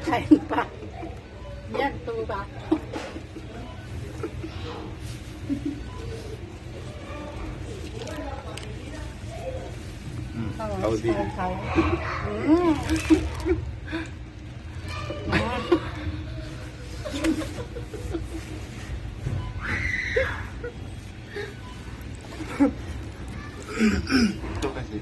Kain pa. Yan, tuba. Kau din. Ito kasi.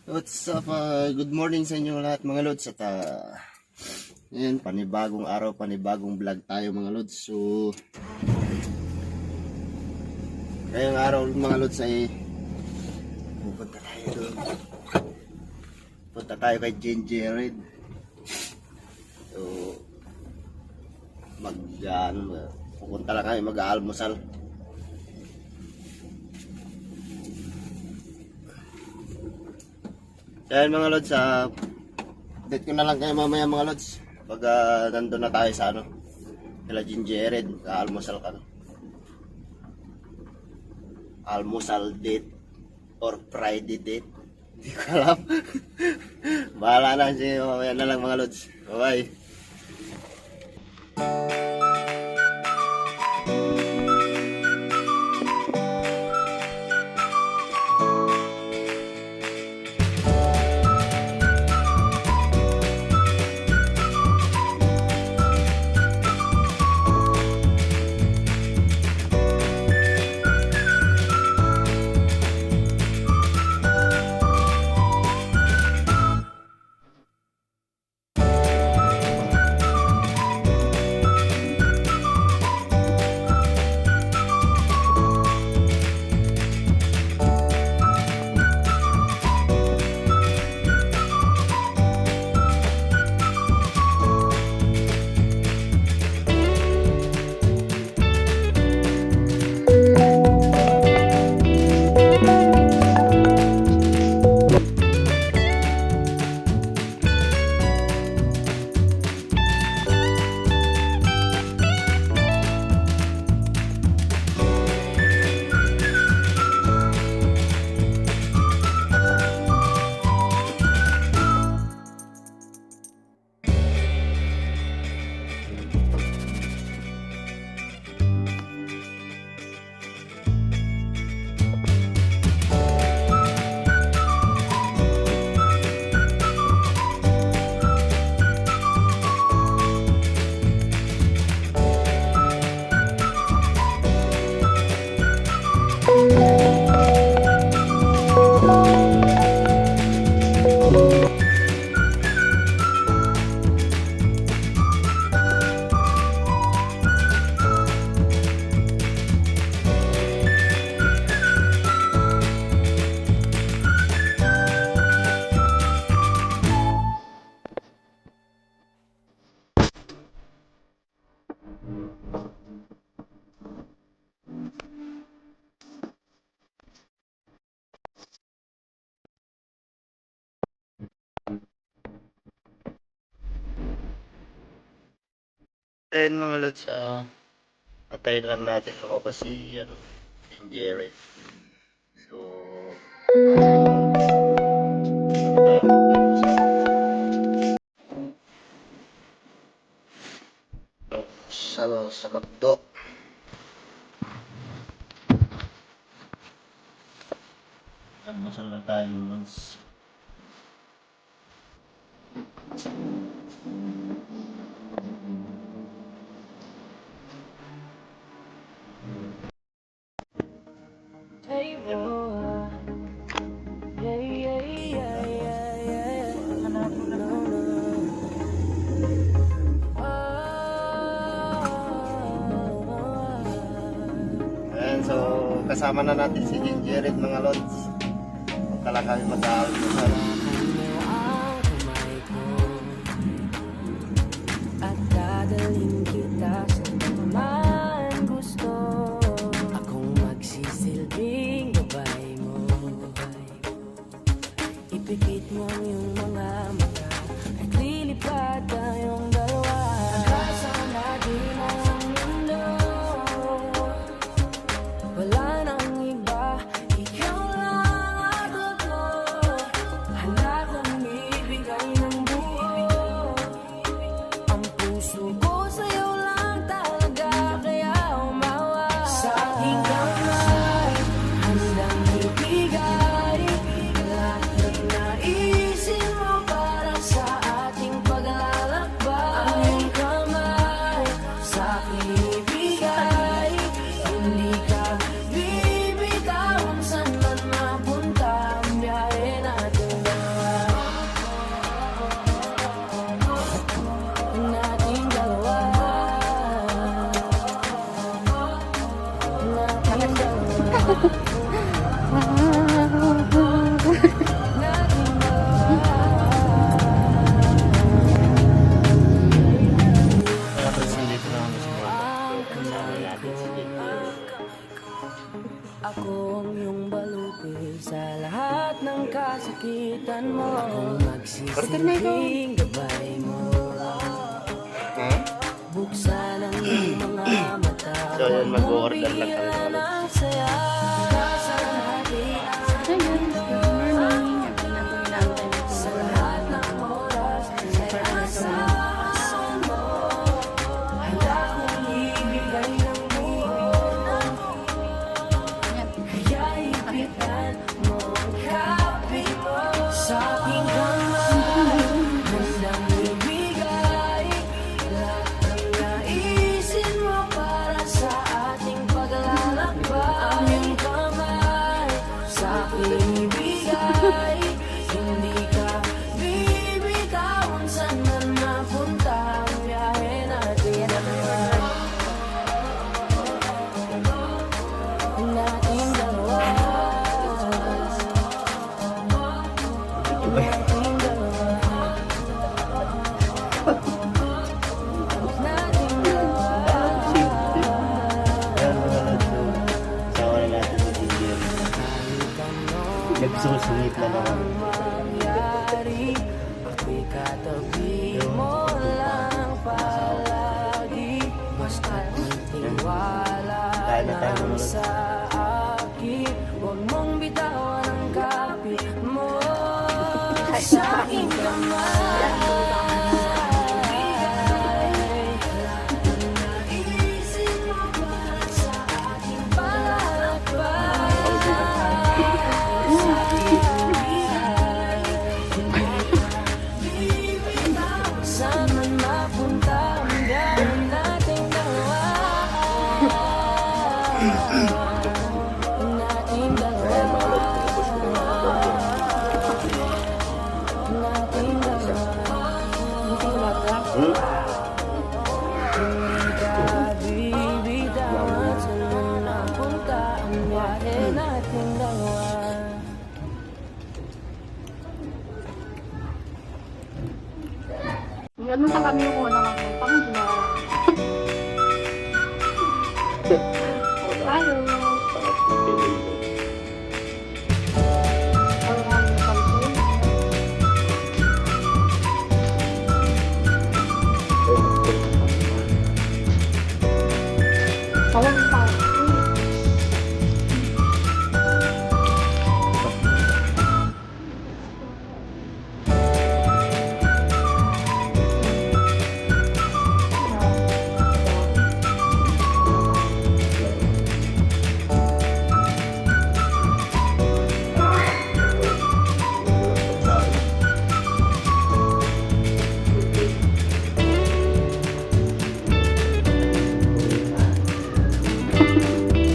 What's up? Good morning sa inyo lahat mga lods. At yan, panibagong araw, panibagong vlog tayo mga lods. So ngayong araw mga lods ay pupunta tayo doon. Punta tayo kay Gingerid. So pupunta lang kami mag-aalmusal. Dahil mga lods, update ko na lang kayo mamaya mga lods. Pag nandun na tayo sa kila Gingerid, ka-almusal ka na. Almusal date or Friday date. Hindi ko alam. Bahala na siya, mamaya na lang mga lods. Bye bye. Ayun mga lods, patayin lang natin ako kasi Gingerid. So sa McDo. Masal na tayo mas. So kasama na natin si Gingerid mga lods. Magkala kami mag-aalmusal. At dadaling kita sa man gusto. Tapos dito na kami sa Borgo. Kasama natin si JP. Ako ang iyong baluti sa lahat ng kasakitan mo. Magsisilbing gabay mo. Buksan ang iyong mga mata. So yun, mag-order lang kami mga lods. Ang saya sa hati So yun, good morning. Ito na po inaantay natin sa mga lahat ng oras. for Asahan mo. Handa kong ibigay ng buo. Yan. Kaya ipitan mo ang kapit mo sa aking kamay. Handang ibigay lahat ng naisin mo para sa ating paglalakbay. Ang iyong kamay sa aking ibigay. Hindi ka bibitawan saan man napunta ang biyahe natin. Nating dalawa. Nating dalawa. Nating dalawa. Ayan mga lods. So, kasama na natin si JP. Nagsusungit na naman. Mangyari, ako'y katabi mo lang palagi. Basta tiwala Kaya na tayo lang mga lods. sa akin. Huwag mong bitawan ang kapit mo sa aking kamay. Naisip mo para sa aking paglalakbay. Saan man mapunta ang biyahe nating dalawa. Nating dalawa. Ayan mga lods. Tapos ko na mga Borgo. Nating dalawa. Hmm? Hindi ka bibitawan saan man napunta ang biyahe nating dalawa. Ano sa kami yung unang ako? Pangalawa. Tayo. Ang aming pamilya. Tawag pa.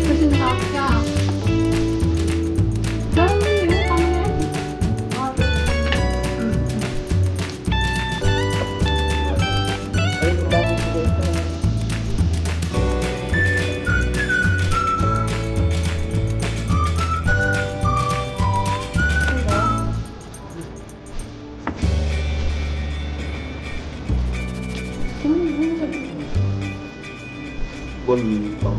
Kasi nakakya. Dami yun, pangalawa. Bonito.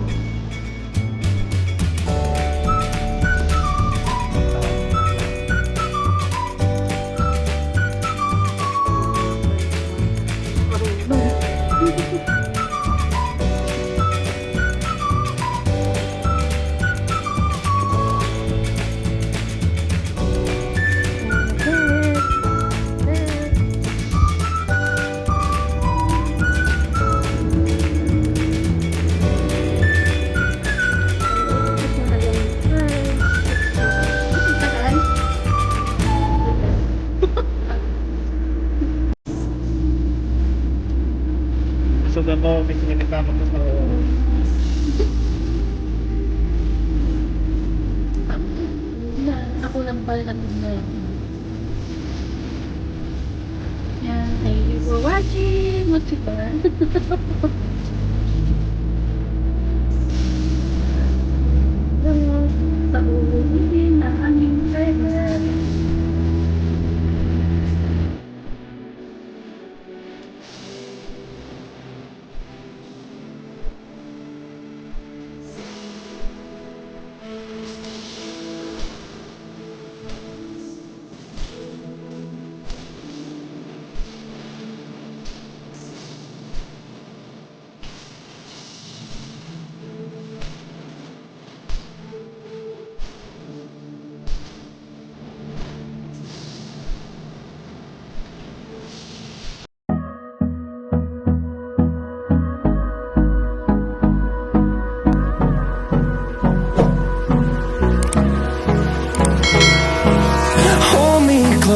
So, mo, may sinilita mo sa Ako lang pala na yun. Yan, thank you for watching. What's it ba?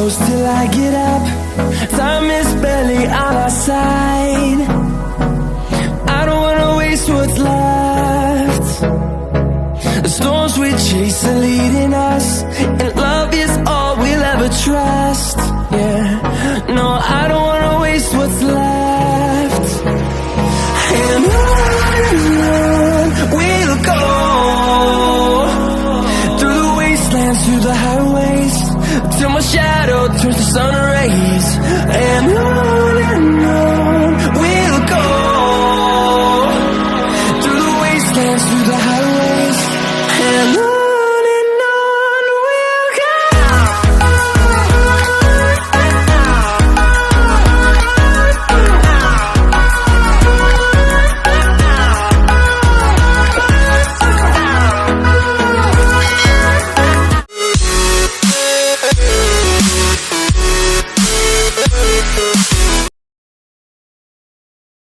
close till I get up. Time is barely on our side. I don't wanna waste what's left. The storms we chase are leading us, and love is all we'll ever trust. Yeah, no, I don't wanna waste what's left. And on we'll go, through the wastelands, through the highways, till my shadow turns to sun rays. And